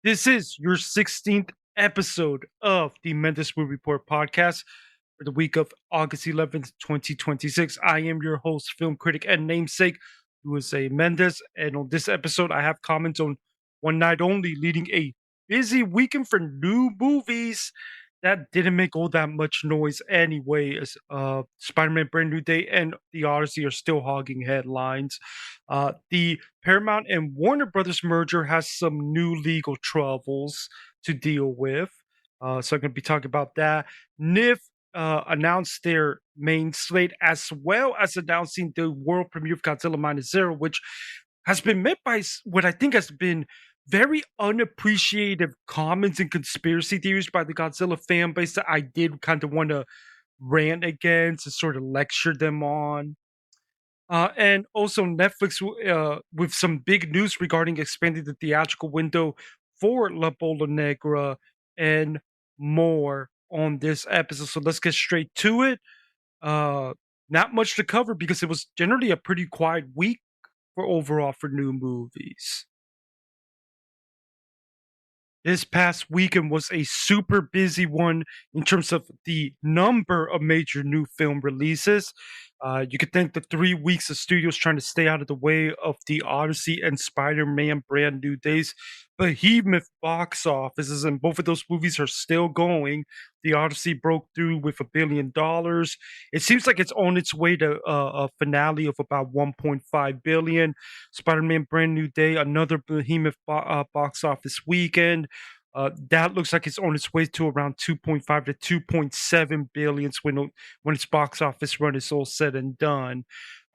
This is your 16th episode of the Mendez Movie Report Podcast for the week of August 11th, 2026. I am your host, film critic, and namesake, USA Mendez. And on this episode, I have comments on One Night Only, leading a busy weekend for new movies that didn't make all that much noise anyway, as Spider-Man Brand New Day and The Odyssey are still hogging headlines. The Paramount and Warner Brothers merger has some new legal troubles to deal with. So I'm going to be talking about that. NYFF announced their main slate, as well as announcing the world premiere of Godzilla Minus Zero, which has been met by what I think has been very unappreciated comments and conspiracy theories by the Godzilla fan base that I did kind of want to rant against and sort of lecture them on. And also Netflix with some big news regarding expanding the theatrical window for La Bola Negra and more on this episode. So let's get straight to it. Not much to cover because it was generally a pretty quiet week for new movies. This past weekend was a super busy one in terms of the number of major new film releases. You could thank the 3 weeks of studios trying to stay out of the way of the Odyssey and Spider-Man Brand New Days. Behemoth box offices, and both of those movies are still going. The Odyssey broke through with $1 billion. It seems like it's on its way to a finale of about 1.5 billion. Spider-Man Brand New Day, another behemoth box office weekend. That looks like it's on its way to around 2.5 to 2.7 billions when its box office run is all said and done.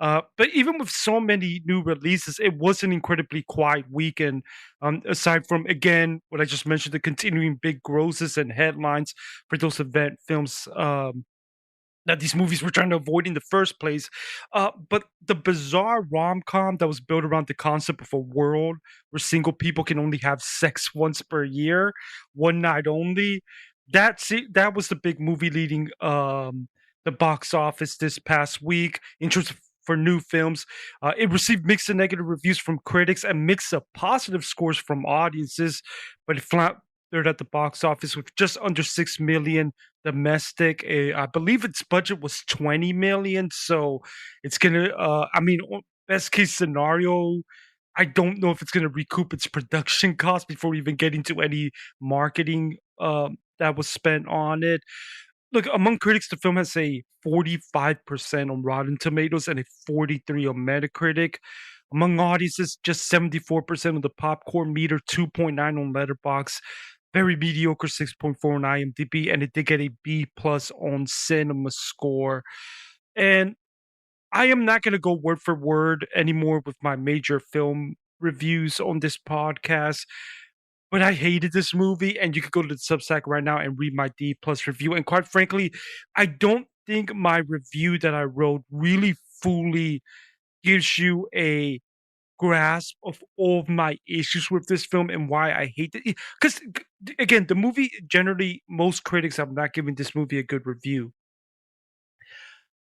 But even with so many new releases, it was an incredibly quiet weekend. Aside from, again, what I just mentioned, the continuing big grosses and headlines for those event films that these movies were trying to avoid in the first place. But the bizarre rom-com that was built around the concept of a world where single people can only have sex once per year, one night only, that was the big movie leading the box office this past week in terms of for new films. It received mixed and negative reviews from critics and mixed of positive scores from audiences, but it floundered at the box office with just under 6 million domestic. I believe its budget was 20 million, so it's gonna. Best case scenario, I don't know if it's gonna recoup its production cost before we even get into any marketing that was spent on it. Look, among critics, the film has a 45% on Rotten Tomatoes and a 43 on Metacritic. Among audiences, just 74% of the popcorn meter, 2.9 on Letterboxd, very mediocre 6.4 on IMDb, and it did get a B plus on Cinema Score. And I am not going to go word for word anymore with my major film reviews on this podcast, but I hated this movie, and you could go to the Substack right now and read my D plus review. And quite frankly, I don't think my review that I wrote really fully gives you a grasp of all of my issues with this film and why I hate it. Because again, the movie generally, most critics have not given this movie a good review.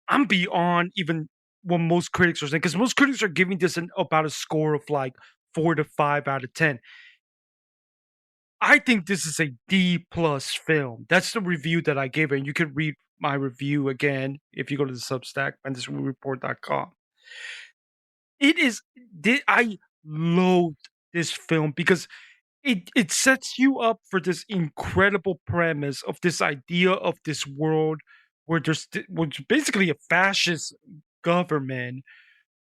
I'm beyond even what most critics are saying, because most critics are giving this about a score of like 4 to 5 out of 10. I think this is a D plus film. That's the review that I gave it. And you can read my review again if you go to the Substack, MendezMovieReport.com. I loathe this film because it sets you up for this incredible premise of this idea of this world where there's basically a fascist government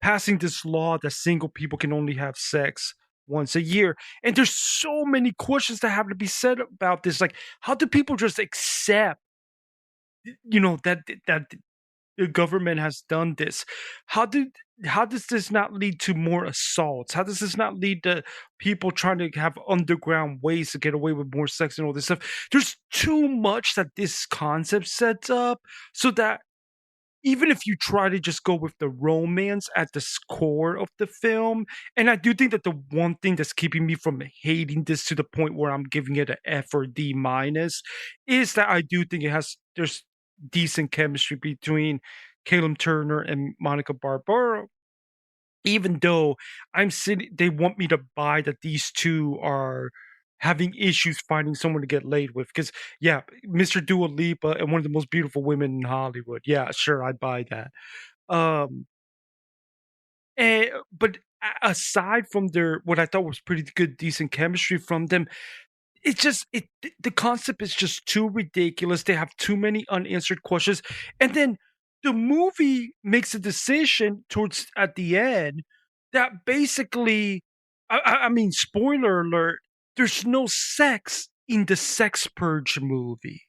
passing this law that single people can only have sex once a year. And there's so many questions that have to be said about this. Like, how do people just accept, that the government has done this? How does this not lead to more assaults? How does this not lead to people trying to have underground ways to get away with more sex and all this stuff? There's too much that this concept sets up so that even if you try to just go with the romance at the core of the film, and I do think that the one thing that's keeping me from hating this to the point where I'm giving it an F or D minus is that I do think there's decent chemistry between Caleb Turner and Monica Barbaro, even though they want me to buy that these two are having issues finding someone to get laid with. Because yeah, Mr. Dua Lipa and one of the most beautiful women in Hollywood. Yeah, sure, I buy that. Um, but aside from their what I thought was pretty good, decent chemistry from them, it's just the concept is just too ridiculous. They have too many unanswered questions, and then the movie makes a decision towards at the end that basically, I mean, spoiler alert: there's no sex in the Sex Purge movie,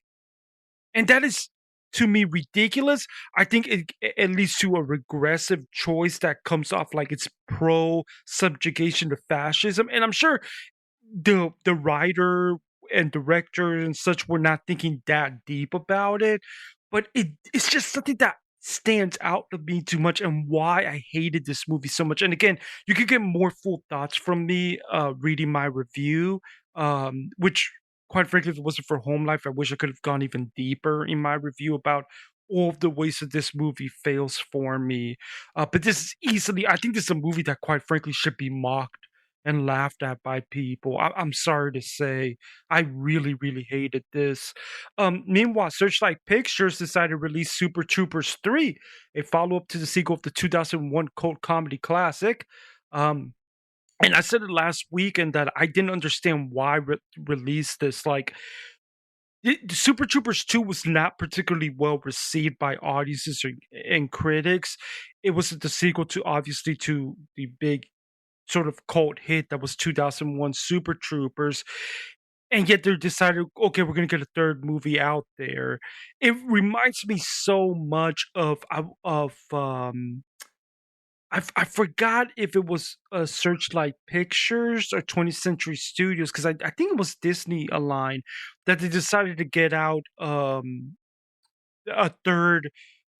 and that is to me ridiculous. I think it leads to a regressive choice that comes off like it's pro subjugation to fascism, and I'm sure the writer and director and such were not thinking that deep about it, but it's just something that stands out to me too much and why I hated this movie so much. And again, you could get more full thoughts from me reading my review, which quite frankly, if it wasn't for Home Life, I wish I could have gone even deeper in my review about all of the ways that this movie fails for me. But this is easily, I think this is a movie that quite frankly should be mocked and laughed at by people. I'm sorry to say, I really, really hated this. Meanwhile, Searchlight Pictures decided to release Super Troopers 3, a follow up to the sequel of the 2001 cult comedy classic. Um, and I said it last week, and that I didn't understand why release this. Like, the Super Troopers 2 was not particularly well received by audiences and critics. It was the sequel to, obviously, to the big sort of cult hit that was 2001 Super Troopers, and yet they decided, okay, we're gonna get a third movie out there. It reminds me so much I forgot if it was Searchlight Pictures or 20th Century Studios, because I think it was Disney aligned that they decided to get out a third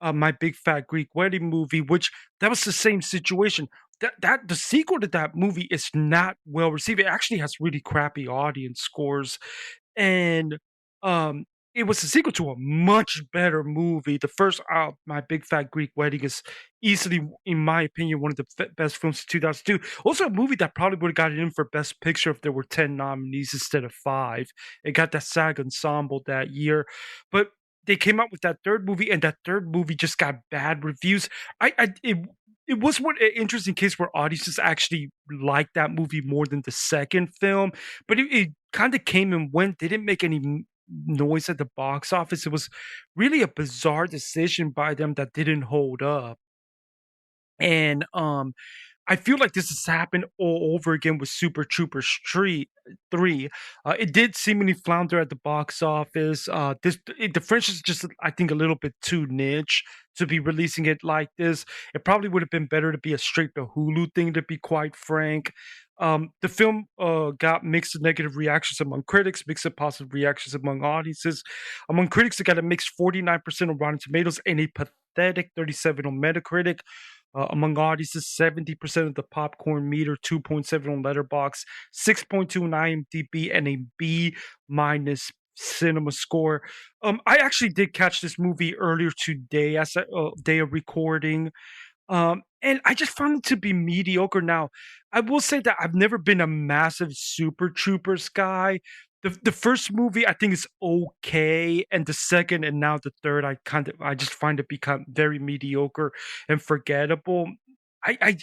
My Big Fat Greek Wedding movie, which that was the same situation. That the sequel to that movie is not well received. It actually has really crappy audience scores, and um, it was a sequel to a much better movie. The first, My Big Fat Greek Wedding, is easily, in my opinion, one of the best films of 2002. Also, a movie that probably would have got it in for Best Picture if there were 10 nominees instead of 5. It got that SAG Ensemble that year, but they came out with that third movie, and that third movie just got bad reviews. It was one interesting case where audiences actually liked that movie more than the second film, but it kind of came and went. They didn't make any noise at the box office. It was really a bizarre decision by them that didn't hold up. And I feel like this has happened all over again with Super Troopers 3. It did seemingly flounder at the box office. The franchise is just, I think, a little bit too niche to be releasing it like this. It probably would have been better to be a straight to Hulu thing, to be quite frank. The film got mixed and negative reactions among critics, mixed and positive reactions among audiences. Among critics, it got a mixed 49% on Rotten Tomatoes and a pathetic 37 on Metacritic. Among audiences, 70% of the popcorn meter, 2.7 on Letterbox, 6.2 on IMDb, and a B minus cinema score. I actually did catch this movie earlier today as a day of recording. And I just found it to be mediocre. Now, I will say that I've never been a massive Super Troopers guy. The first movie I think is okay, and the second and now the third I just find it become very mediocre and forgettable. I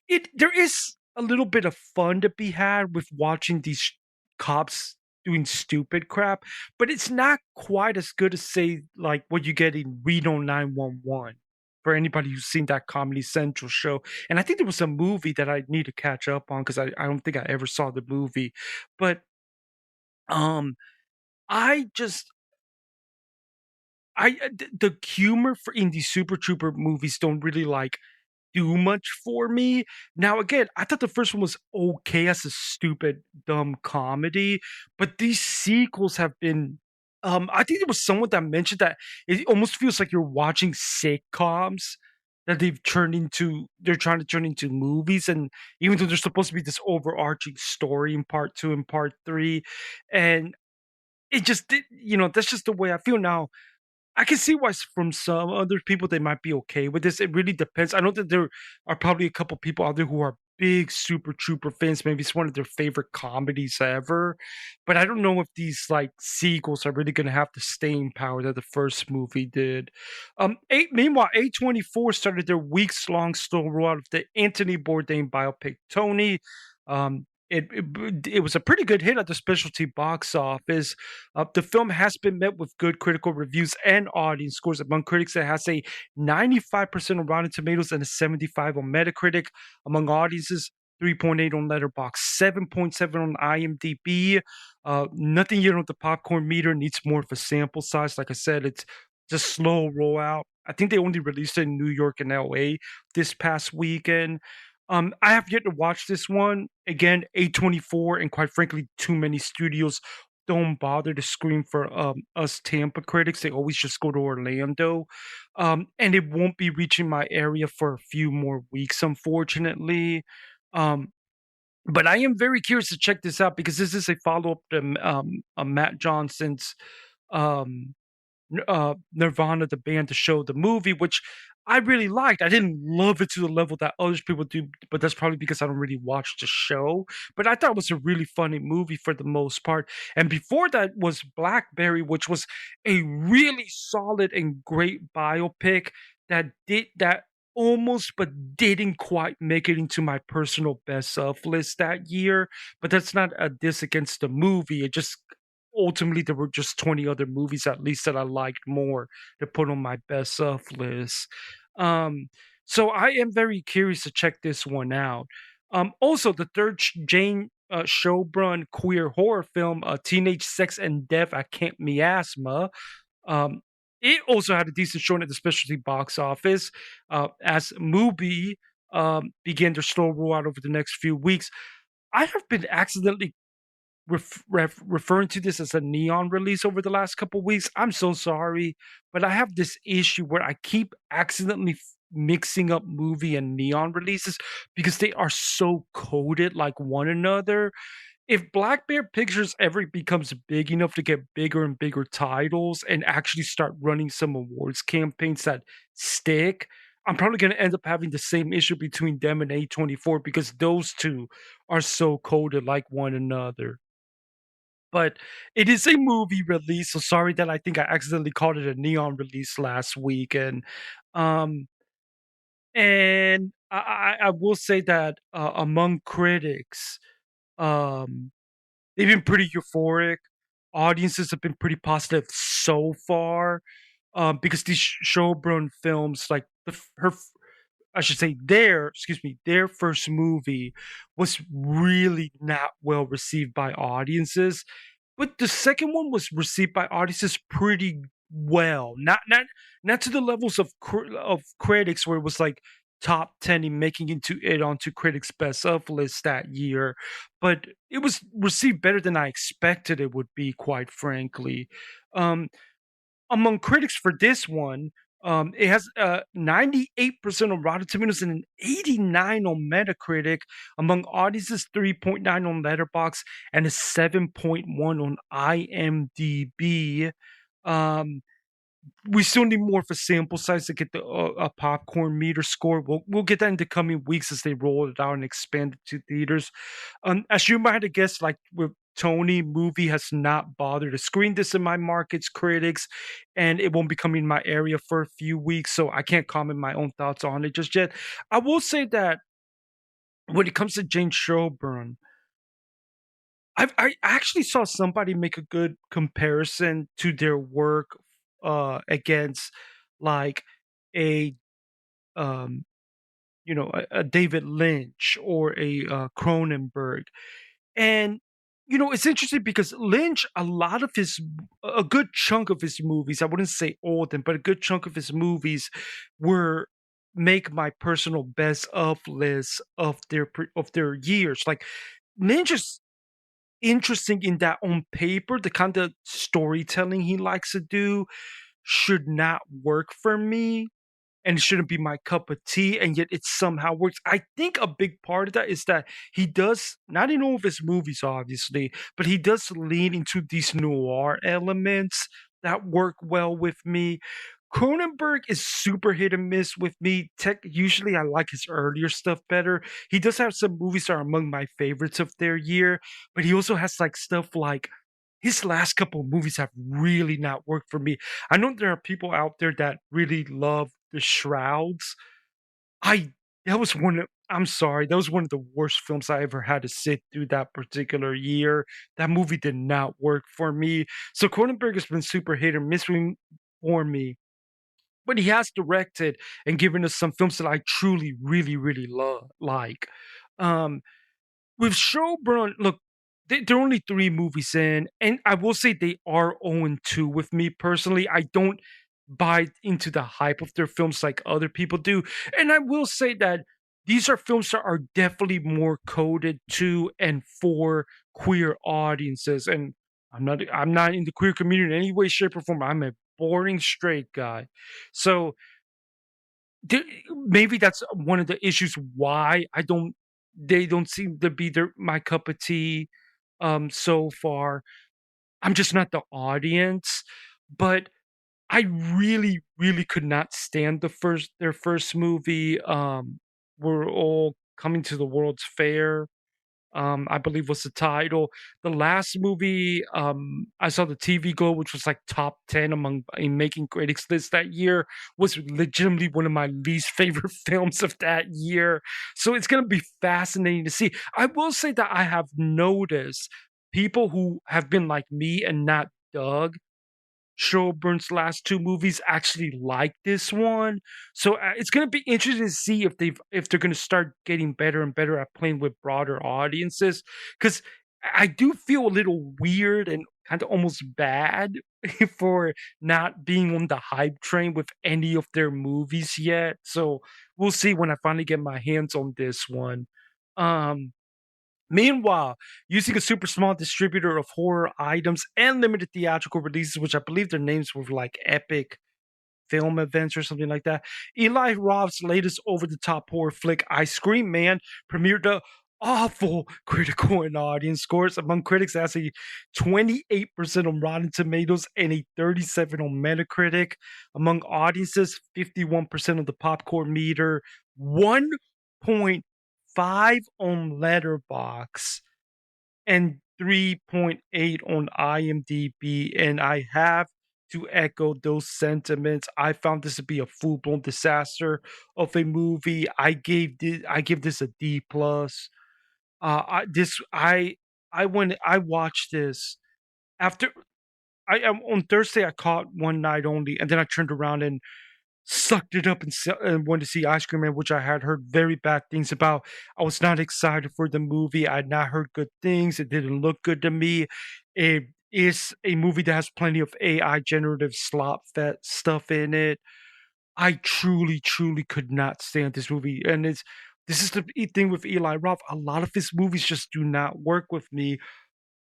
it there is a little bit of fun to be had with watching these cops doing stupid crap, but it's not quite as good as, say, like what you get in Reno 911, for anybody who's seen that Comedy Central show. And I think there was a movie that I need to catch up on because I don't think I ever saw the movie. But um I just the humor for in these Super Trooper movies don't really like do much for me. Now, again, I thought the first one was okay as a stupid, dumb comedy, but these sequels have been. I think there was someone that mentioned that it almost feels like you're watching sitcoms that they're trying to turn into movies, and even though there's supposed to be this overarching story in part two and part three, and it just that's just the way I feel now. I can see why from some other people they might be okay with this. It really depends. I know that there are probably a couple people out there who are big Super Trooper fans. Maybe it's one of their favorite comedies ever. But I don't know if these like sequels are really gonna have the staying power that the first movie did. Meanwhile, A24 started their weeks-long slow rollout of the Anthony Bourdain biopic Tony. It was a pretty good hit at the specialty box office. The film has been met with good critical reviews and audience scores among critics. It has a 95% on Rotten Tomatoes and a 75 on Metacritic. Among audiences, 3.8 on Letterboxd, 7.7 on IMDb. Nothing yet on the popcorn meter. Needs more of a sample size. Like I said, it's just slow rollout. I think they only released it in New York and LA this past weekend. I have yet to watch this one. Again, A24 and quite frankly, too many studios don't bother to screen for us Tampa critics. They always just go to Orlando. And it won't be reaching my area for a few more weeks, unfortunately. Um, but I am very curious to check this out because this is a follow-up to Matt Johnson's um, Nirvana, the band, to show the movie, which I really liked. I didn't love it to the level that other people do, but that's probably because I don't really watch the show. But I thought it was a really funny movie for the most part. And before that was Blackberry, which was a really solid and great biopic that did that almost but didn't quite make it into my personal best of list that year. But that's not a diss against the movie. It just ultimately there were just 20 other movies at least that I liked more to put on my best of list. Um, so I am very curious to check this one out. Also, the third Jane Showbrun queer horror film, Teenage Sex and Death at Camp Miasma. Um, it also had a decent showing at the specialty box office as Mubi began their slow rollout over the next few weeks. I have been accidentally referring to this as a neon release over the last couple weeks. I'm so sorry, but I have this issue where I keep accidentally mixing up movie and neon releases because they are so coded like one another. If Black Bear Pictures ever becomes big enough to get bigger and bigger titles and actually start running some awards campaigns that stick, I'm probably going to end up having the same issue between them and A24 because those two are so coded like one another. But it is a movie release, so sorry that I think I accidentally called it a neon release last week. Um, and I will say that among critics, um, they've been pretty euphoric. Audiences have been pretty positive so far, because these Showbrun films, like I should say their first movie was really not well received by audiences, but the second one was received by audiences pretty well. Not to the levels of critics where it was like top 10 and making into it onto critics best of list that year, but it was received better than I expected it would be, quite frankly. Um, Among critics for this one, it has 98% on Rotten Tomatoes and an 89 on Metacritic. Among audiences, 3.9 on Letterboxd and a 7.1 on IMDb. Um, we still need more of a sample size to get the a popcorn meter score. We'll get that in the coming weeks as they roll it out and expand it to theaters. As you might have guessed, like with Tony, movie has not bothered to screen this in my markets, critics, and it won't be coming in my area for a few weeks, so I can't comment my own thoughts on it just yet. I will say that when it comes to Jane Showburn, I actually saw somebody make a good comparison to their work against like a um a David Lynch or a Cronenberg. And it's interesting because Lynch, a good chunk of his movies, I wouldn't say all of them, but a good chunk of his movies were make my personal best of list of their years. Like Lynch is interesting in that on paper, the kind of storytelling he likes to do should not work for me and it shouldn't be my cup of tea, and yet it somehow works. I think a big part of that is that he does, not in all of his movies, obviously, but he does lean into these noir elements that work well with me. Cronenberg is super hit and miss with me. Usually, I like his earlier stuff better. He does have some movies that are among my favorites of their year, but he also has like stuff like his last couple of movies have really not worked for me. I know there are people out there that really love The Shrouds. I that was one of I'm sorry, that was one of the worst films I ever had to sit through that particular year. That movie did not work for me. So Cronenberg has been super hit or miss for me, but he has directed and given us some films that I truly, really, really love. Like, um, with Showburn, look, they're only 3 movies in, and I will say they are 0-2 with me personally. I don't buy into the hype of their films like other people do, and I will say that these are films that are definitely more coded to and for queer audiences, and I'm not in the queer community in any way, shape, or form. I'm a boring straight guy. So there maybe that's one of the issues why they don't seem to be my cup of tea, so far. I'm just not the audience, but I really, really could not stand their first movie, We're All Coming to the World's Fair, I believe was the title. The last movie, I saw the TV Glow, which was like top 10 among in making critics list that year, was legitimately one of my least favorite films of that year. So it's gonna be fascinating to see. I will say that I have noticed people who have been like me and not Doug Shelburn's last 2 movies actually like this one. So, it's gonna be interesting to see if they're gonna start getting better and better at playing with broader audiences. Because I do feel a little weird and kinda almost bad for not being on the hype train with any of their movies yet. So, we'll see when I finally get my hands on this one. Um Meanwhile, using a super small distributor of horror items and limited theatrical releases, which I believe their names were like Epic Film Events or something like that, Eli Roth's latest over the top horror flick, I Scream Man, premiered to awful critical and audience scores. Among critics, that's a 28% on Rotten Tomatoes and a 37 on Metacritic. Among audiences, 51% of the popcorn meter, 1.5 on Letterbox, and 3.8 on IMDb. And I have to echo those sentiments. I found this to be a full blown disaster of a movie. I give this a D plus. I watched this after on Thursday. I caught one night only, and then I turned around and sucked it up and went to see Ice Cream Man, which I had heard very bad things about. I was not excited for the movie. I had not heard good things. It didn't look good to me. It is a movie that has plenty of AI generative slop that stuff in it. I truly, truly could not stand this movie. And this is the thing with Eli Roth. A lot of his movies just do not work with me.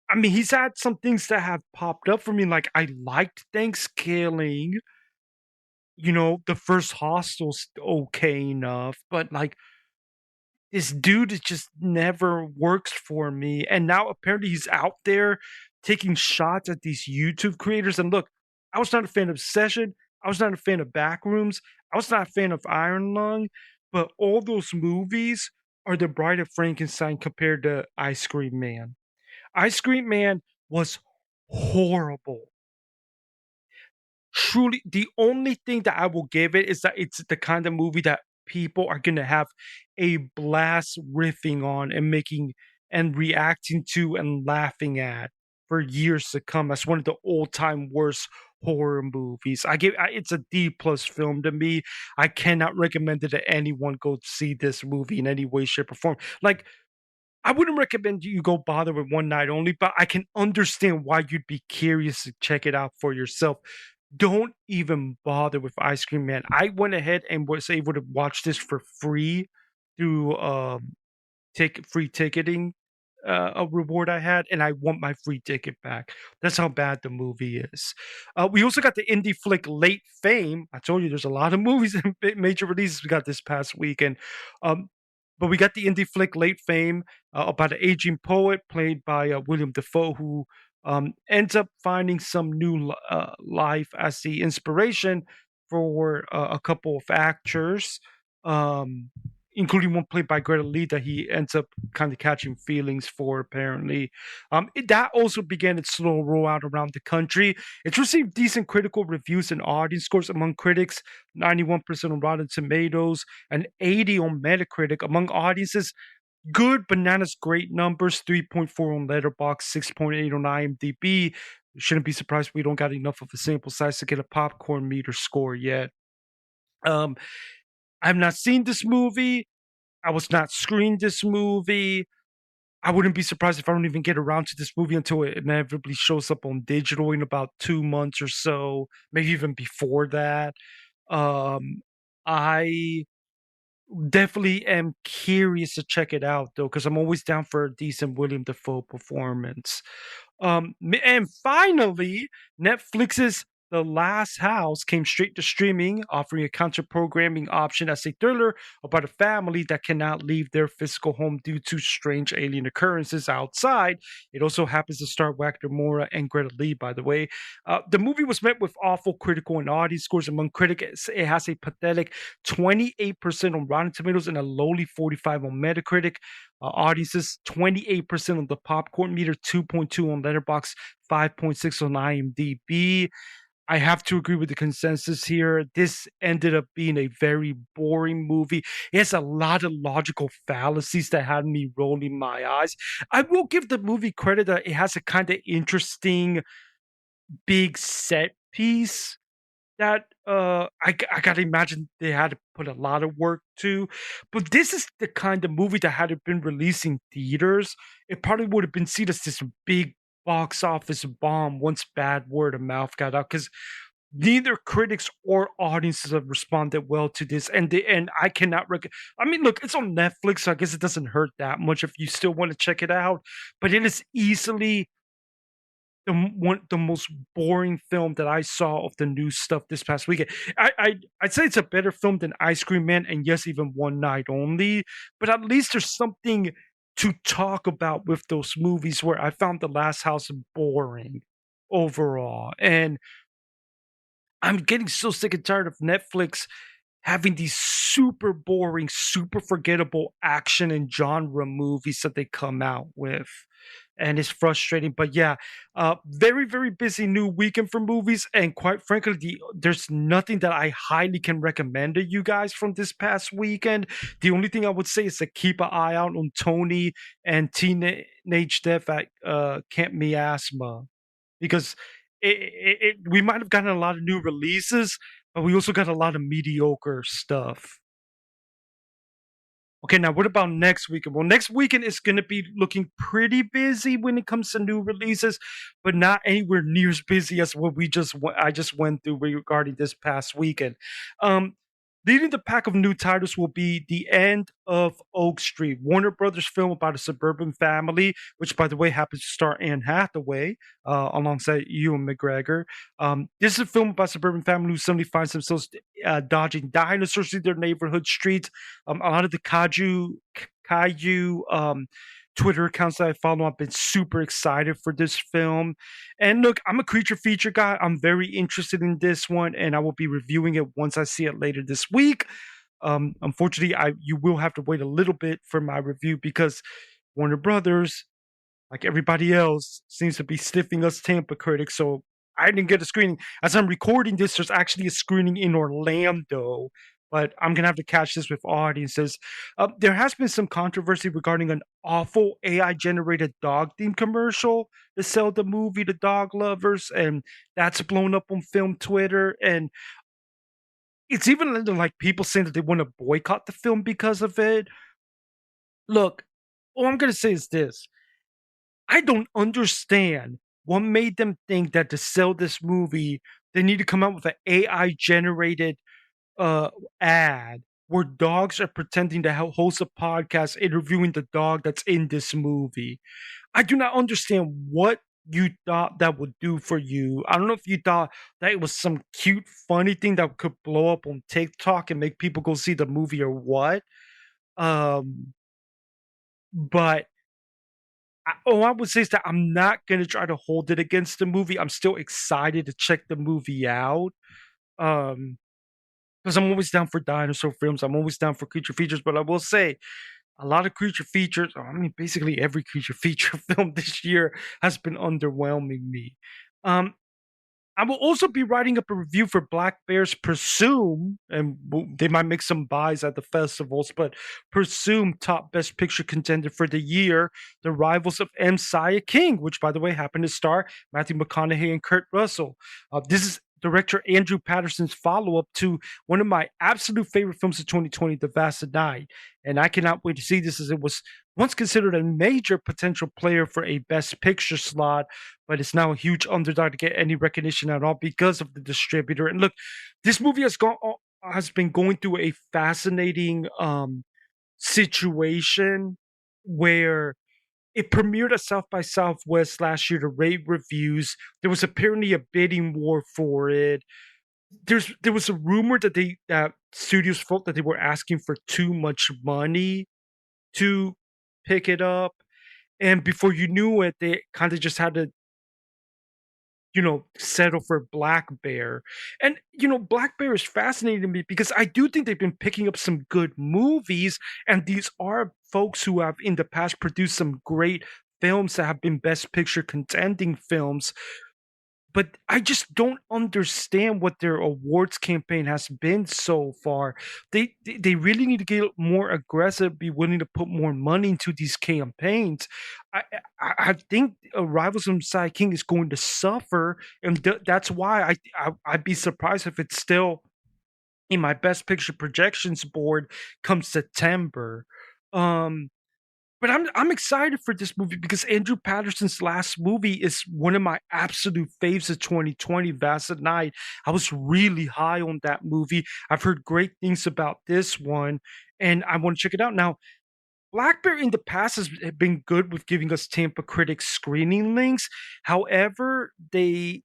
I mean, he's had some things that have popped up for me. Like I liked Thanksgiving, the first Hostel's okay enough, but, like, this dude it just never works for me, and now apparently he's out there taking shots at these YouTube creators, and look, I was not a fan of Session, I was not a fan of Backrooms, I was not a fan of Iron Lung, but all those movies are the Bride of Frankenstein compared to Ice Cream Man. Ice Cream Man was horrible. Truly, the only thing that I will give it is that it's the kind of movie that people are gonna have a blast riffing on and making and reacting to and laughing at for years to come. That's one of the all-time worst horror movies. It's a D plus film to me. I cannot recommend it to anyone go see this movie in any way, shape, or form. Like, I wouldn't recommend you go bother with One Night Only, but I can understand why you'd be curious to check it out for yourself. Don't even bother with Ice Cream Man. I went ahead and was able to watch this for free through free ticketing a reward I had, and I want my free ticket back. That's how bad the movie is. We also got the indie flick Late Fame. I told you there's a lot of movies and major releases we got this past weekend. But we got the indie flick Late Fame about an aging poet played by William Defoe, who ends up finding some new life as the inspiration for a couple of actors, um, including one played by Greta Lee that he ends up kind of catching feelings for, apparently. That also began its slow rollout around the country. It's received decent critical reviews and audience scores among critics, 91% on Rotten Tomatoes and 80 on Metacritic. Among audiences, good bananas, great numbers, 3.4 on Letterboxd, 6.8 on IMDb. Shouldn't be surprised we don't got enough of a sample size to get a popcorn meter score yet. Um, I've not seen this movie. I was not screened this movie. I wouldn't be surprised if I don't even get around to this movie until it inevitably shows up on digital in about 2 months or so, maybe even before that. Um, I definitely am curious to check it out though, because I'm always down for a decent William Dafoe performance. And finally, Netflix's The Last House came straight to streaming, offering a counter programming option as a thriller about a family that cannot leave their physical home due to strange alien occurrences outside. It also happens to star Wagner Moura and Greta Lee, by the way. The movie was met with awful critical and audience scores among critics. It has a pathetic 28% on Rotten Tomatoes and a lowly 45 on Metacritic. Audiences, 28% on the popcorn meter, 2.2 on Letterboxd, 5.6 on IMDb. I have to agree with the consensus here. This ended up being a very boring movie. It has a lot of logical fallacies that had me rolling my eyes. I will give the movie credit that it has a kind of interesting big set piece that I gotta imagine they had to put a lot of work to. But this is the kind of movie that had it been released in theaters, it probably would have been seen as this big box office bomb once bad word of mouth got out. Because neither critics or audiences have responded well to this, and I cannot I mean, look, it's on Netflix, so I guess it doesn't hurt that much if you still want to check it out. But it is easily the most boring film that I saw of the new stuff this past weekend. I'd say it's a better film than Ice Cream Man, and yes, even One Night Only. But at least there's something to talk about with those movies where I found The Last House boring overall. And I'm getting so sick and tired of Netflix having these super boring, super forgettable action and genre movies that they come out with. And it's frustrating. But yeah, very, very busy new weekend for movies. And quite frankly, there's nothing that I highly can recommend to you guys from this past weekend. The only thing I would say is to keep an eye out on Tony and Teenage Death at Camp Miasma, because we might have gotten a lot of new releases, but we also got a lot of mediocre stuff. Okay, now what about next weekend? Well, next weekend is going to be looking pretty busy when it comes to new releases, but not anywhere near as busy as what I just went through regarding this past weekend. Um, Leading the pack of new titles will be The End of Oak Street, Warner Brothers film about a suburban family, which, by the way, happens to star Anne Hathaway alongside Ewan McGregor. This is a film about a suburban family who suddenly finds themselves dodging dinosaurs through their neighborhood streets. A lot of the kaiju Twitter accounts that I follow, I've been super excited for this film. And look, I'm a creature feature guy. I'm very interested in this one, and I will be reviewing it once I see it later this week. Unfortunately, you will have to wait a little bit for my review because Warner Brothers, like everybody else, seems to be stiffing us Tampa critics. So I didn't get a screening. As I'm recording this, there's actually a screening in Orlando, but I'm gonna have to catch this with audiences. There has been some controversy regarding an awful AI generated dog theme commercial to sell the movie to dog lovers, and that's blown up on film Twitter. And it's even like people saying that they want to boycott the film because of it. Look, all I'm gonna say is this: I don't understand what made them think that to sell this movie, they need to come out with an AI generated uh, ad where dogs are pretending to host a podcast interviewing the dog that's in this movie. I do not understand what you thought that would do for you. I don't know if you thought that it was some cute, funny thing that could blow up on TikTok and make people go see the movie or what. Um, but all I would say is that I'm not going to try to hold it against the movie. I'm still excited to check the movie out. because I'm always down for dinosaur films. I'm always down for creature features, but I will say a lot of creature features. I mean, basically every creature feature film this year has been underwhelming me. Um, I will also be writing up a review for Black Bears Presume, and they might make some buys at the festivals, but Presume top best picture contender for the year, The Rivals of M. Saya King, which, by the way, happened to star Matthew McConaughey and Kurt Russell. This is director Andrew Patterson's follow up to one of my absolute favorite films of 2020, The Vast Night. And I cannot wait to see this, as it was once considered a major potential player for a best picture slot, but it's now a huge underdog to get any recognition at all because of the distributor. And look, this movie has been going through a fascinating situation where it premiered at South by Southwest last year to rave reviews. There was apparently a bidding war for it. There was a rumor that studios felt that they were asking for too much money to pick it up, and before you knew it, they kind of just had to, settle for Black Bear. And, Black Bear is fascinating to me because I do think they've been picking up some good movies. And these are folks who have in the past produced some great films that have been Best Picture contending films. But I just don't understand what their awards campaign has been so far. They really need to get more aggressive, be willing to put more money into these campaigns. I think Rivals from Side King is going to suffer, and that's why I'd be surprised if it's still in my Best Picture projections board come September. Um, but I'm excited for this movie because Andrew Patterson's last movie is one of my absolute faves of 2020, Vast Night. I was really high on that movie. I've heard great things about this one, and I want to check it out. Now, Blackberry in the past has been good with giving us Tampa Critics screening links. However, they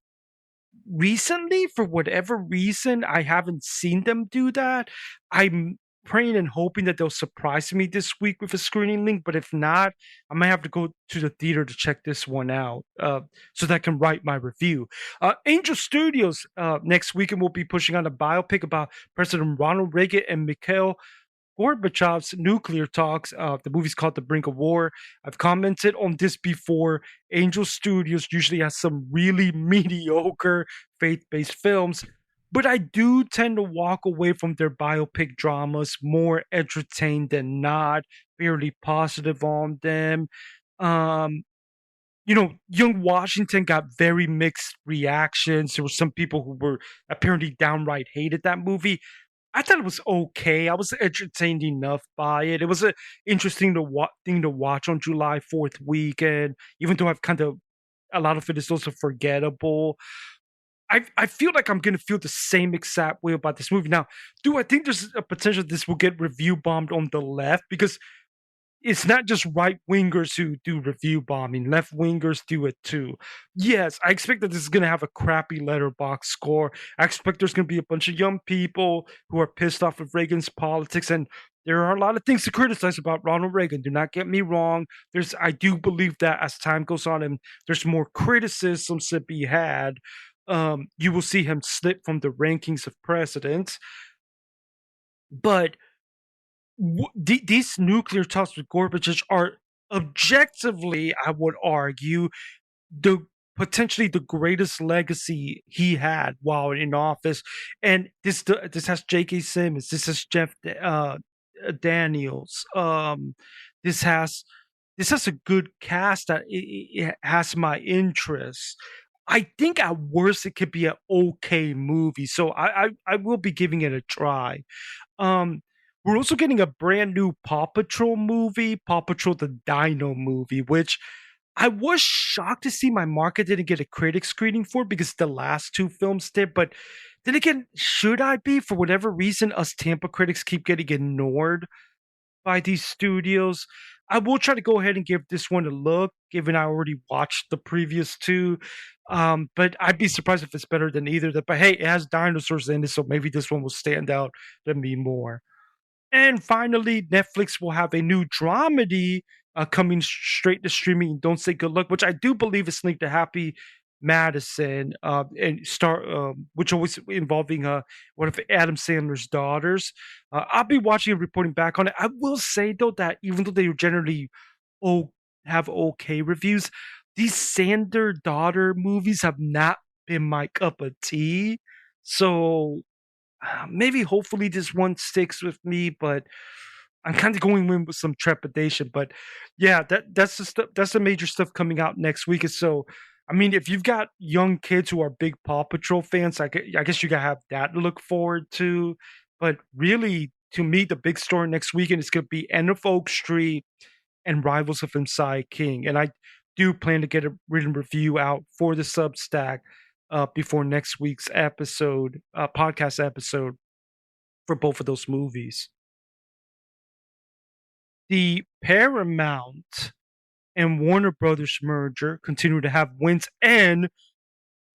recently, for whatever reason, I haven't seen them do that. I'm praying and hoping that they'll surprise me this week with a screening link, but if not, I might have to go to the theater to check this one out, so that I can write my review. Angel Studios next weekend will be pushing on a biopic about President Ronald Reagan and Mikhail Gorbachev's nuclear talks. The movie's called The Brink of War. I've commented on this before. Angel Studios usually has some really mediocre faith-based films, but I do tend to walk away from their biopic dramas more entertained than not, fairly positive on them. Um, Young Washington got very mixed reactions. There were some people who were apparently downright hated that movie. I thought it was okay. I was entertained enough by it. It was a interesting thing to watch on July 4th weekend, even though I've kind of a lot of it is also forgettable. I feel like I'm gonna feel the same exact way about this movie. Now, do I think there's a potential this will get review bombed on the left? Because it's not just right wingers who do review bombing, left wingers do it too. Yes, I expect that this is going to have a crappy letterbox score. I expect there's going to be a bunch of young people who are pissed off of Reagan's politics, and there are a lot of things to criticize about Ronald Reagan. Do not get me wrong. I do believe that as time goes on and there's more criticisms to be had, you will see him slip from the rankings of presidents. But these nuclear talks with Gorbachev are objectively, I would argue, the potentially the greatest legacy he had while in office. And this has J.K. Simmons, this has Jeff Daniels, this has a good cast that it has my interest. I think at worst it could be an okay movie, so I will be giving it a try. Um, we're also getting a brand new Paw Patrol movie, Paw Patrol the Dino movie, which I was shocked to see my market didn't get a critic screening for because the last two films did. But then again, should I be? For whatever reason, us Tampa critics keep getting ignored by these studios. I will try to go ahead and give this one a look, given I already watched the previous two. But I'd be surprised if it's better than either of them. But hey, it has dinosaurs in it, so maybe this one will stand out to me more. And finally, Netflix will have a new dramedy coming straight to streaming. Don't Say Good Luck, which I do believe is linked to Happy Madison, and which always involving one of Adam Sandler's daughters. I'll be watching and reporting back on it. I will say though that even though they generally oh have okay reviews, these Sander daughter movies have not been my cup of tea. So maybe hopefully this one sticks with me, but I'm kind of going in with some trepidation. But yeah, that's the stuff. That's the major stuff coming out next week. And so, I mean, if you've got young kids who are big Paw Patrol fans, I guess you gotta have that to look forward to. But really, to me, the big story next weekend is going to be End of Oak Street and Rivals of Inside King. And I do plan to get a written review out for the Substack before next week's episode, podcast episode for both of those movies. The Paramount and Warner Brothers merger continue to have wins and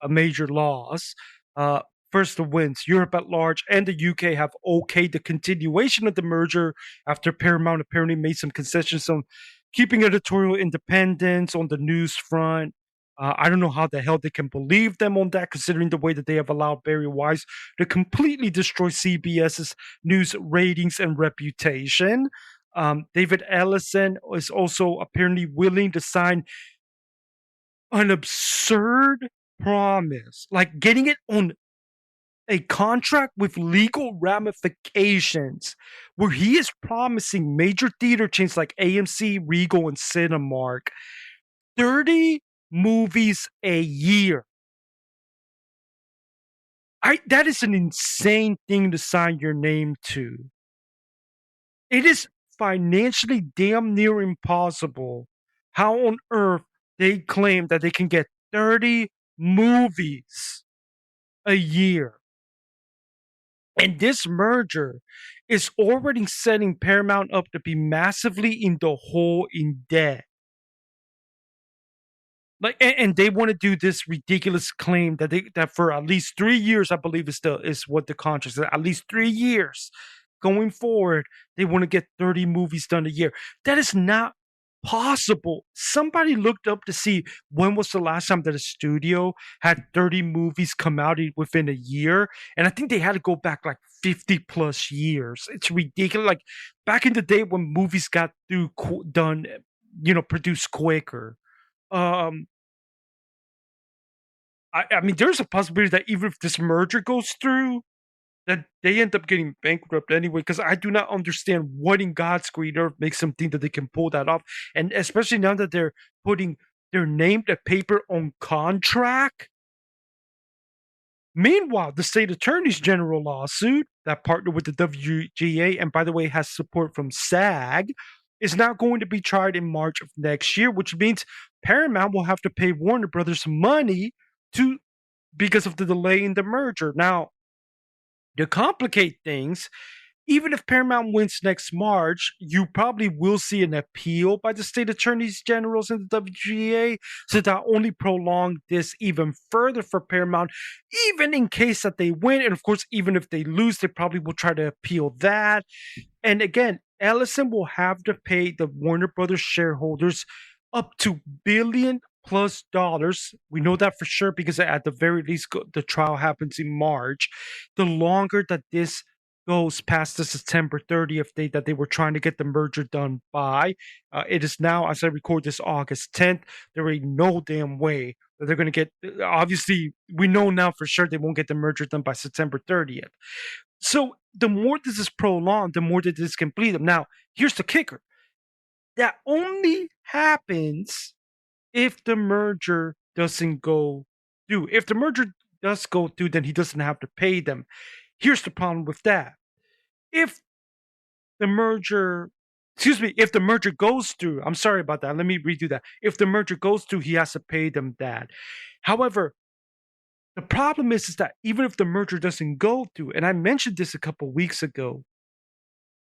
a major loss. Uh, First, the wins. Europe at large and the UK have okayed the continuation of the merger after Paramount apparently made some concessions on keeping editorial independence on the news front. I don't know how the hell they can believe them on that, considering the way that they have allowed Barry Weiss to completely destroy CBS's news ratings and reputation. David Ellison is also apparently willing to sign an absurd promise, like getting it on a contract with legal ramifications, where he is promising major theater chains like AMC, Regal, and Cinemark 30 movies a year. That is an insane thing to sign your name to. It is financially damn near impossible how on earth they claim that they can get 30 movies a year. And this merger is already setting Paramount up to be massively in the hole in debt. Like, and they want to do this ridiculous claim that for at least 3 years, I believe is what the contract says. At least 3 years going forward, they want to get 30 movies done a year. That is not possible. Somebody looked up to see when was the last time that a studio had 30 movies come out within a year, and I think they had to go back like 50 plus years. It's ridiculous. Like back in the day when movies got done, produced quicker. Um, I mean, there's a possibility that even if this merger goes through, that they end up getting bankrupt anyway, because I do not understand what in God's green earth makes them think that they can pull that off. And especially now that they're putting their name to paper on contract. Meanwhile, the state attorney's general lawsuit that partnered with the WGA, and by the way, has support from SAG, is now going to be tried in March of next year, which means Paramount will have to pay Warner Brothers money because of the delay in the merger. Now, to complicate things, even if Paramount wins next March, you probably will see an appeal by the state attorneys generals and the WGA, so that only prolong this even further for Paramount, even in case that they win. And of course, even if they lose, they probably will try to appeal that. And again, Ellison will have to pay the Warner Brothers shareholders up to $1 billion+ We know that for sure because at the very least, the trial happens in March. The longer that this goes past the September 30th date that they were trying to get the merger done by, it is now, as I record this, August 10th. There ain't no damn way that they're going to get. Obviously, we know now for sure they won't get the merger done by September 30th. So the more this is prolonged, the more that this can bleed them. Now, here's the kicker. That only happens if the merger doesn't go through. If the merger does go through, then he doesn't have to pay them. Here's the problem with that. If the merger goes through, I'm sorry about that. Let me redo that. If the merger goes through, he has to pay them that. However, the problem is that even if the merger doesn't go through, and I mentioned this a couple weeks ago,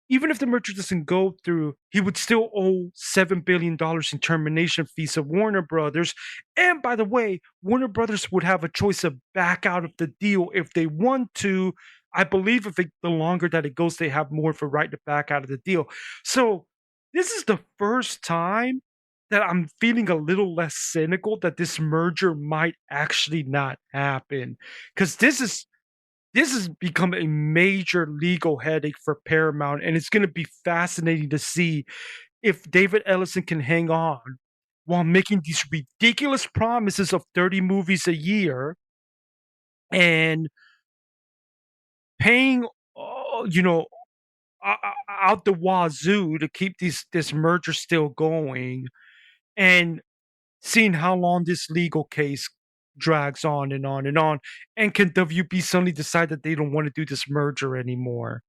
even if the merger doesn't go through, he would still owe $7 billion in termination fees to Warner Brothers. And by the way, Warner Brothers would have a choice to back out of the deal if they want to. I believe the longer that it goes, they have more of a right to back out of the deal. So this is the first time that I'm feeling a little less cynical that this merger might actually not happen, because this has become a major legal headache for Paramount, and it's going to be fascinating to see if David Ellison can hang on while making these ridiculous promises of 30 movies a year and paying, you know, out the wazoo to keep this merger still going, and seeing how long this legal case drags on and on and on. And can WB suddenly decide that they don't want to do this merger anymore?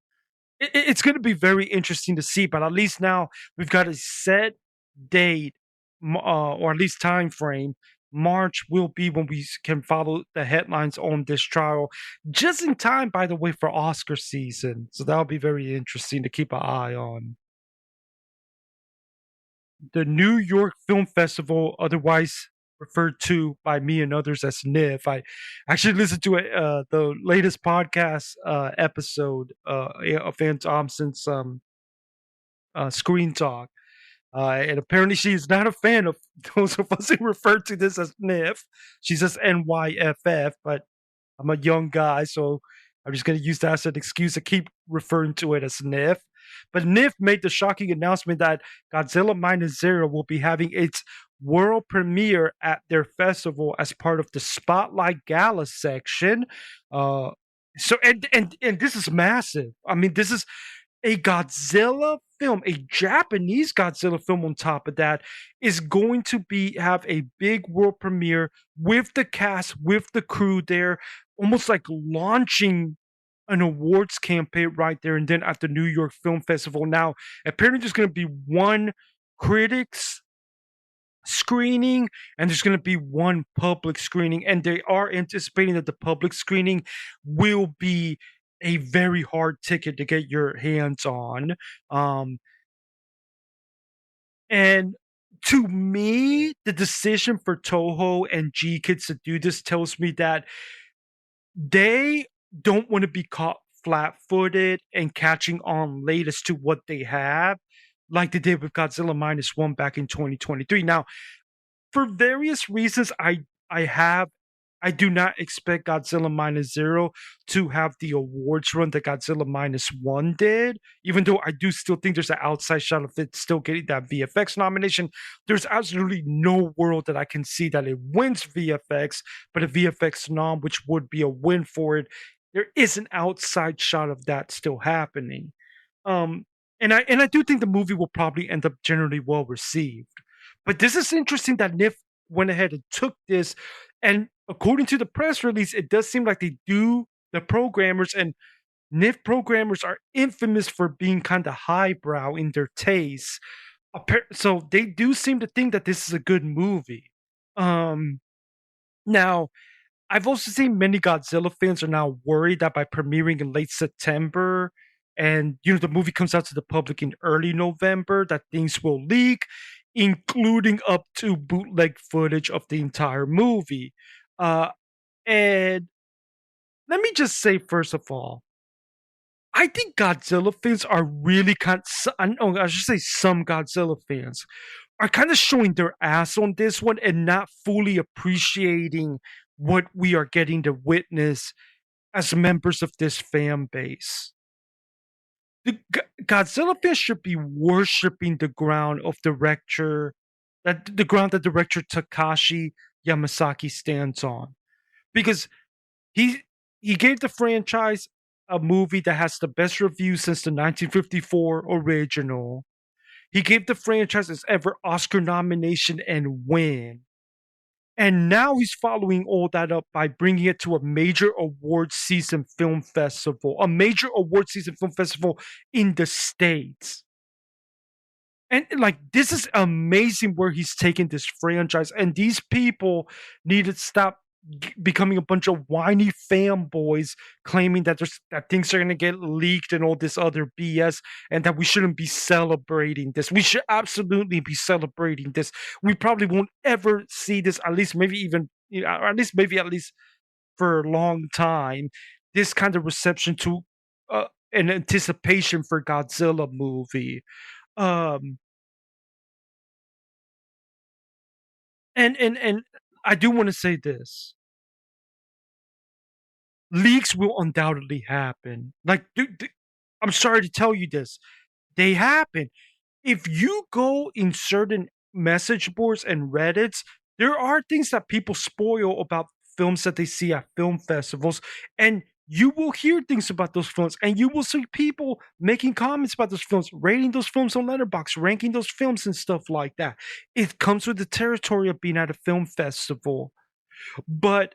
It's going to be very interesting to see, but at least now we've got a set date, or at least time frame. March will be when we can follow the headlines on this trial, just in time, by the way, for Oscar season. So that'll be very interesting to keep an eye on. The New York Film Festival, otherwise referred to by me and others as NYFF. I actually listened to the latest podcast episode of Ann Thompson's Screen Talk. And apparently, she is not a fan of those of us who refer to this as NYFF. She says NYFF, but I'm a young guy, so I'm just going to use that as an excuse to keep referring to it as NIF. But NIF made the shocking announcement that Godzilla Minus Zero will be having its world premiere at their festival as part of the Spotlight Gala section. So this is massive. I mean, this is a Godzilla film, a Japanese Godzilla film on top of that, is going to have a big world premiere with the cast, with the crew there, almost like launching an awards campaign right there and then at the New York Film Festival. Now, apparently there's going to be one critics screening and there's going to be one public screening, and they are anticipating that the public screening will be a very hard ticket to get your hands on. Um, and to me, the decision for Toho and G Kids to do this tells me that they don't want to be caught flat-footed and catching on late as to what they have, like they did with Godzilla Minus One back in 2023. Now, for various reasons, I do not expect Godzilla Minus Zero to have the awards run that Godzilla Minus One did, even though I do still think there's an outside shot of it still getting that VFX nomination. There's absolutely no world that I can see that it wins VFX, but a VFX nom, which would be a win for it, there is an outside shot of that still happening. Um, and I do think the movie will probably end up generally well received. But this is interesting that NIF went ahead and took this, and according to the press release, it does seem like the programmers, and NIF programmers are infamous for being kind of highbrow in their tastes. So they do seem to think that this is a good movie. Um, Now, I've also seen many Godzilla fans are now worried that by premiering in late September and the movie comes out to the public in early November, that things will leak, including up to bootleg footage of the entire movie. Uh, and let me just say, first of all, I think Godzilla fans are really I should say some Godzilla fans are kind of showing their ass on this one and not fully appreciating what we are getting to witness as members of this fan base. Godzilla fans should be worshiping the ground of director that the ground that director Takashi Yamasaki stands on, because he he gave the franchise a movie that has the best reviews since the 1954 original. He gave the franchise its ever Oscar nomination and win. And now he's following all that up by bringing it to a major award season film festival, a major award season film festival in the States. And like, this is amazing where he's taken this franchise. And these people need to stop becoming a bunch of whiny fanboys claiming that things are going to get leaked and all this other BS, and that we shouldn't be celebrating this. We should absolutely be celebrating this. We probably won't ever see this, at least maybe even, or at least for a long time, this kind of reception to an anticipation for Godzilla movie. Um, And I do want to say this: leaks will undoubtedly happen. Like, dude, I'm sorry to tell you this, they happen. If you go in certain message boards and Reddits, there are things that people spoil about films that they see at film festivals, and you will hear things about those films, and you will see people making comments about those films, rating those films on Letterboxd, ranking those films and stuff like that. It comes with the territory of being at a film festival. But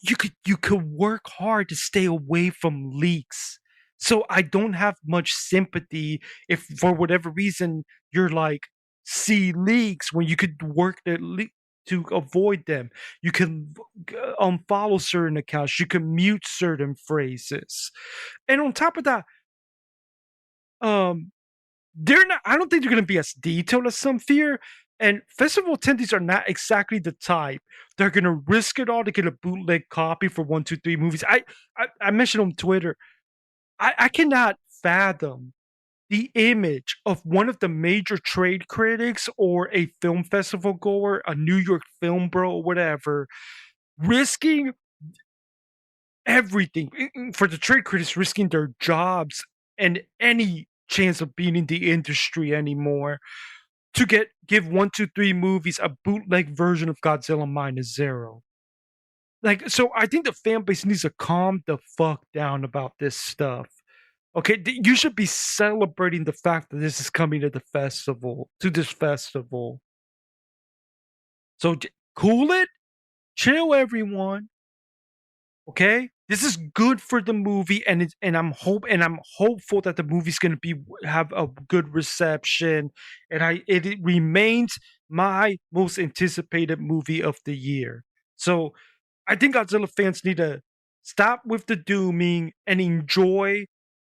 you could work hard to stay away from leaks. So I don't have much sympathy if for whatever reason you're like see leaks when you could work the leak to avoid them. You can unfollow certain accounts. You can mute certain phrases, and on top of that, um, they're not. I don't think they're going to be as detailed as some fear. And festival attendees are not exactly the type they're going to risk it all to get a bootleg copy for 1, 2, 3 movies. I mentioned on Twitter, I cannot fathom the image of one of the major trade critics or a film festival goer, a New York film bro or whatever, risking everything for the trade critics, risking their jobs and any chance of being in the industry anymore to give 1, 2, 3 movies a bootleg version of Godzilla Minus Zero. Like, so I think the fan base needs to calm the fuck down about this stuff. Okay, you should be celebrating the fact that this is coming to the festival, to this festival. So cool it, chill, everyone. Okay, this is good for the movie, and I'm hopeful that the movie's gonna be have a good reception, and it remains my most anticipated movie of the year. So I think Godzilla fans need to stop with the dooming and enjoy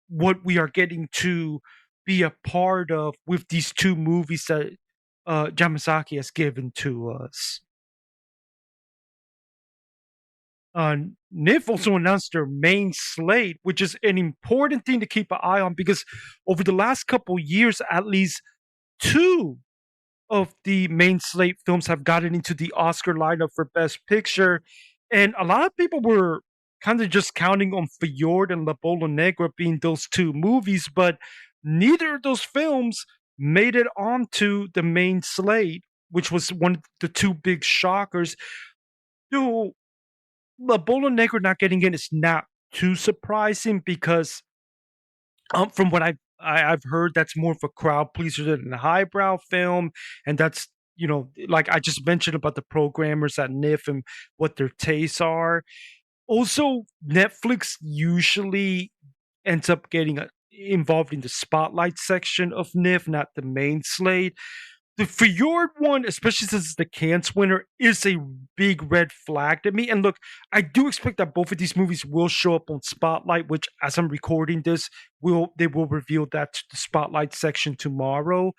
what we are getting to be a part of with these two movies that Yamasaki has given to us. uh, NIF also announced their main slate, which is an important thing to keep an eye on because over the last couple years, at least two of the main slate films have gotten into the Oscar lineup for Best Picture, and a lot of people were kind of just counting on Fjord and La Bola Negra being those two movies, but neither of those films made it onto the main slate, which was one of the two big shockers. Though La Bola Negra not getting in is not too surprising because from what I've heard, that's more of a crowd pleaser than a highbrow film, and that's, like I just mentioned about the programmers at NIF and what their tastes are. Also, Netflix usually ends up getting involved in the spotlight section of NIF, not the main slate. The Fjord one, especially since it's the Cannes winner, is a big red flag to me. And look, I do expect that both of these movies will show up on Spotlight, which, as I'm recording this, they will reveal that to the Spotlight section tomorrow.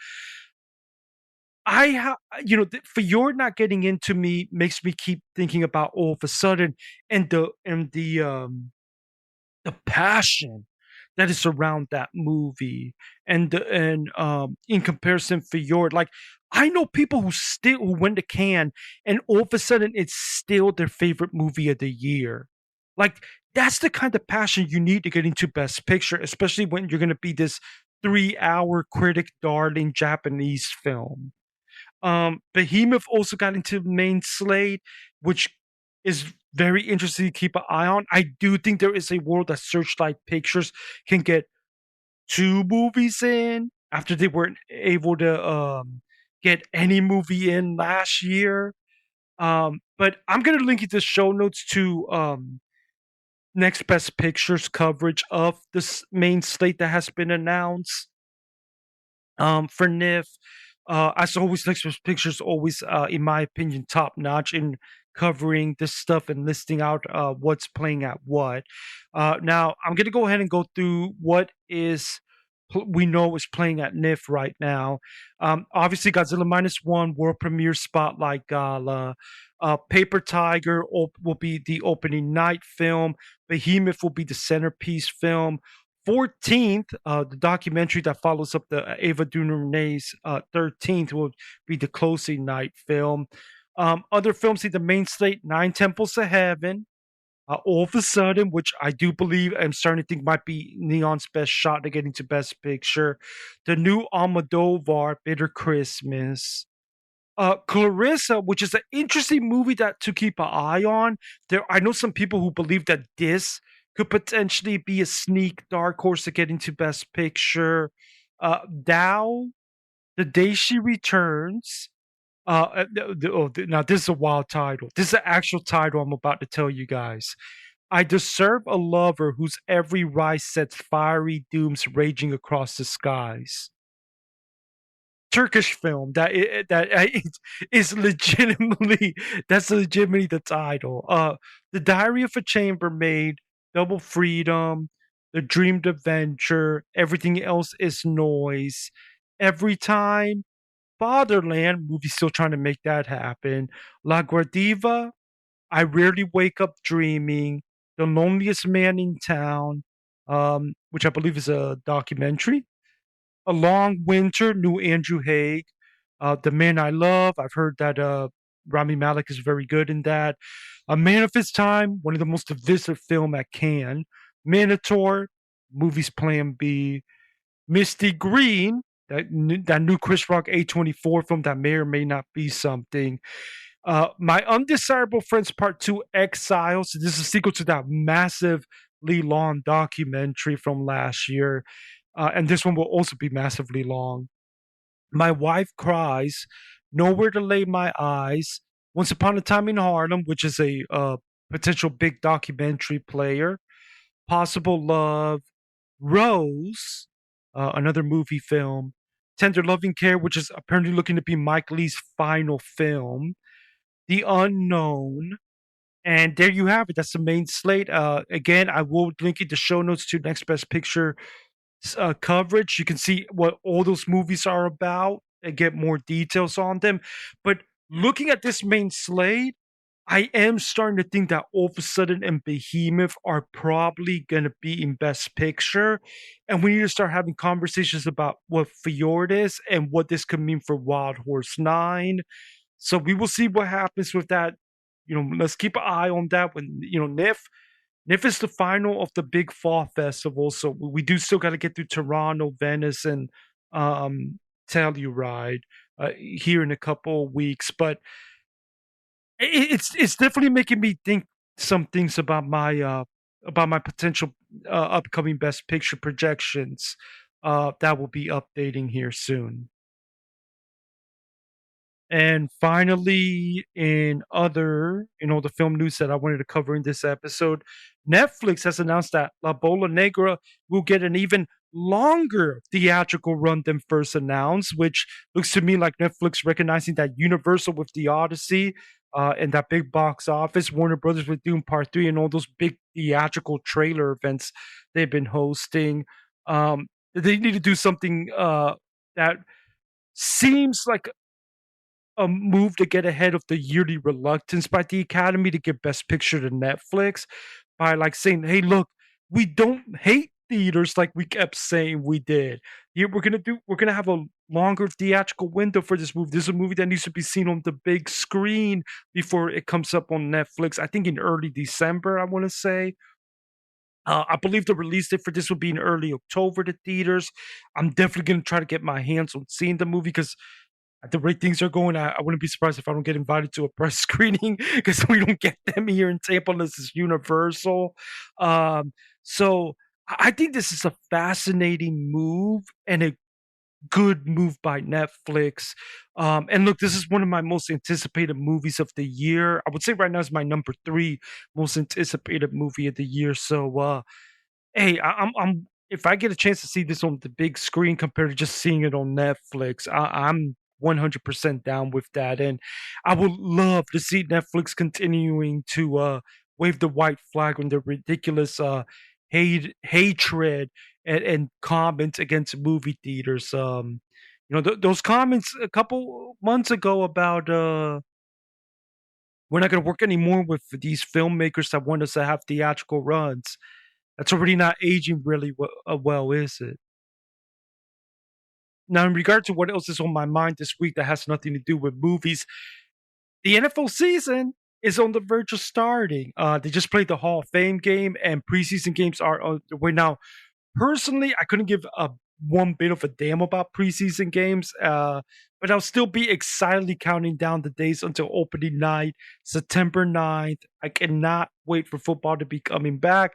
Fjord not getting into me makes me keep thinking about All of a Sudden and the passion that is around that movie, and in comparison for your, like, I know people who went to Cannes and all of a sudden it's still their favorite movie of the year. Like, that's the kind of passion you need to get into Best Picture, especially when you're going to be this 3 hour critic darling Japanese film. Behemoth also got into the main slate, which is very interesting to keep an eye on. I do think there is a world that Searchlight Pictures can get two movies in after they weren't able to get any movie in last year. But I'm gonna link you the show notes to next best pictures coverage of this main slate that has been announced for NIF. As always, next best pictures always, in my opinion, top notch in covering this stuff and listing out what's playing at what. Now, I'm going to go ahead and go through what we know is playing at NIF right now. Obviously, Godzilla Minus One World Premiere Spotlight Gala. Paper Tiger will be the opening night film. Behemoth will be the centerpiece film. 14th, the documentary that follows up the Ava DuVernay's 13th will be the closing night film. Other films see the main slate: Nine Temples of Heaven, All of a Sudden, which I do believe I'm starting to think might be Neon's best shot to get into Best Picture. The new Almodovar, Bitter Christmas. Clarissa, which is an interesting movie that to keep an eye on. I know some people who believe that this could potentially be a sneak dark horse to get into Best Picture. Dow, The Day She Returns. Now this is a wild title. This is the actual title I'm about to tell you guys. I deserve a lover whose every rise sets fiery dooms raging across the skies. Turkish film is legitimately that's legitimately the title. The Diary of a Chambermaid, Double Freedom, The Dreamed Adventure, Everything Else is Noise. Every Time, Fatherland, movie still trying to make that happen. La Guardiva, I Rarely Wake Up Dreaming, The Loneliest Man in Town, which I believe is a documentary. A Long Winter, new Andrew Haig. The Man I Love, I've heard that Rami Malek is very good in that. A Man of His Time, one of the most divisive film at Cannes. Minotaur, movies Plan B. Misty Green, that new Chris Rock A24 film that may or may not be something. My Undesirable Friends Part 2, Exiles. This is a sequel to that massive Lee Long documentary from last year. And this one will also be massively long. My Wife Cries, Nowhere to Lay My Eyes, Once Upon a Time in Harlem, which is a potential big documentary player, Possible Love, Rose, another movie film, Tender Loving Care, which is apparently looking to be Mike Lee's final film, The Unknown, and there you have it. That's the main slate. Again, I will link you the show notes to Next Best Picture coverage. You can see what all those movies are about and get more details on them. But looking at this main slate, I am starting to think that All of a Sudden and Behemoth are probably going to be in Best Picture. And we need to start having conversations about what Fjord is and what this could mean for Wild Horse 9. So we will see what happens with that. Let's keep an eye on that when, NIF is the final of the big fall festival, so we do still got to get through Toronto, Venice, and Telluride here in a couple of weeks. But it's definitely making me think some things about my potential upcoming Best Picture projections that will be updating here soon. And finally, in other, the film news that I wanted to cover in this episode, Netflix has announced that La Bola Negra will get an even longer theatrical run than first announced, which looks to me like Netflix recognizing that Universal with The Odyssey and that big box office, Warner Brothers with Doom Part 3, and all those big theatrical trailer events they've been hosting. They need to do something that seems like a move to get ahead of the yearly reluctance by the Academy to give Best Picture to Netflix by like saying, "Hey, look, we don't hate theaters like we kept saying we did. Here we're gonna have a longer theatrical window for this movie. This is a movie that needs to be seen on the big screen before it comes up on Netflix. I think in early December, I want to say." I believe the release date for this will be in early October to theaters. I'm definitely going to try to get my hands on seeing the movie because at the rate things are going, I wouldn't be surprised if I don't get invited to a press screening because we don't get them here in Tampa unless it's Universal. So I think this is a fascinating move and a good move by Netflix. And look, this is one of my most anticipated movies of the year. I would say right now is my number 3 most anticipated movie of the year. So hey, I'm if I get a chance to see this on the big screen compared to just seeing it on Netflix, I'm 100% down with that, and I would love to see Netflix continuing to wave the white flag on the ridiculous hatred and comments against movie theaters. Those comments a couple months ago about we're not going to work anymore with these filmmakers that want us to have theatrical runs. That's already not aging really well, is it? Now, in regard to what else is on my mind this week that has nothing to do with movies, the NFL season is on the verge of starting. They just played the Hall of Fame game, and preseason games are on the way now. Personally, I couldn't give a one bit of a damn about preseason games, but I'll still be excitedly counting down the days until opening night, September 9th. I cannot wait for football to be coming back.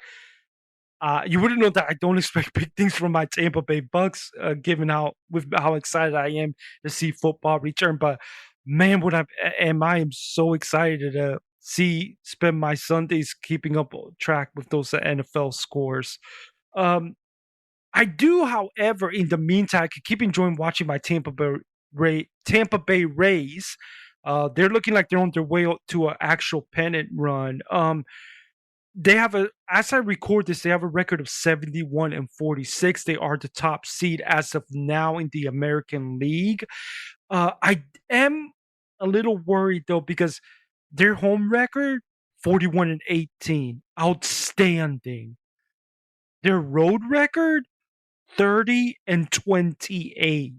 You wouldn't know that I don't expect big things from my Tampa Bay Bucks, given how excited I am to see football return. But man, I am so excited to spend my Sundays keeping up track with those NFL scores. Um, I do, however, in the meantime, I could keep enjoying watching my Tampa Bay Rays. They're looking like they're on their way to an actual pennant run. They have as I record this, they have a record of 71 and 46. They are the top seed as of now in the American League. I am a little worried though because their home record 41 and 18, outstanding. Their road record 30 and 28.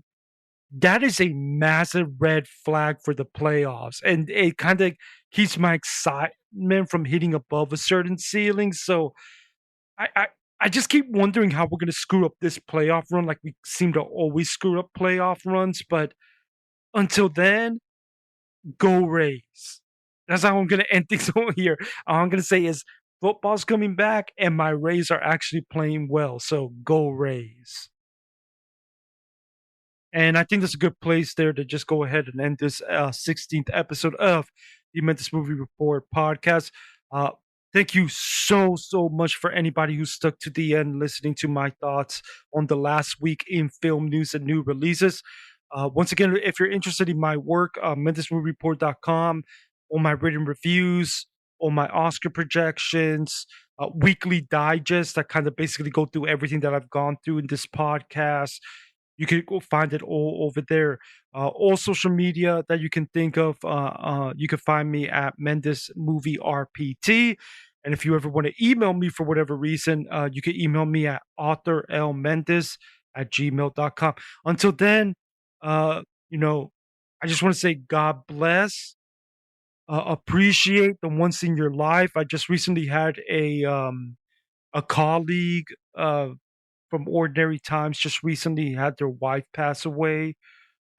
That is a massive red flag for the playoffs, and it kind of keeps my excitement from hitting above a certain ceiling. So I, I, I just keep wondering how we're going to screw up this playoff run, like we seem to always screw up playoff runs. But until then, go Rays. That's how I'm going to end things over here. All I'm going to say is football's coming back, and my Rays are actually playing well. So go Rays. And I think that's a good place there to just go ahead and end this 16th episode of the Mendez Movie Report podcast. Uh, thank you so much for anybody who stuck to the end listening to my thoughts on the last week in film news and new releases. Once again, if you're interested in my work, mendezmoviereport.com, all my written reviews, all my Oscar projections, weekly digest that kind of basically go through everything that I've gone through in this podcast. You can go find it all over there. All social media that you can think of, you can find me at Mendez Movie RPT. And if you ever want to email me for whatever reason, you can email me at authorlmendez@gmail.com. Until then, uh, I just want to say God bless. Appreciate the ones in your life. I just recently had a colleague from Ordinary Times just recently had their wife pass away.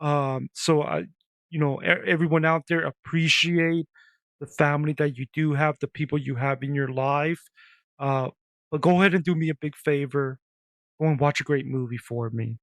So everyone out there, appreciate the family that you do have, the people you have in your life. But go ahead and do me a big favor. Go and watch a great movie for me.